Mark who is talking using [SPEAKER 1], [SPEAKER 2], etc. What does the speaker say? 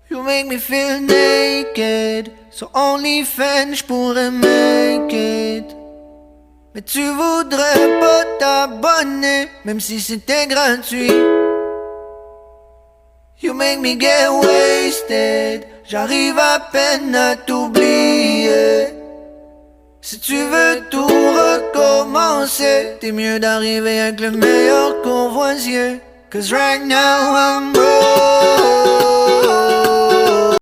[SPEAKER 1] You make me feel naked. So OnlyFans, j'pourrais make it. Mais tu voudrais pas t'abonner, même si c'était gratuit. You make me get wasted. J'arrive à peine à t'oublier. Si tu veux tout recommencer, t'es mieux d'arriver avec le meilleur courvoisier. Cause right now I'm broke.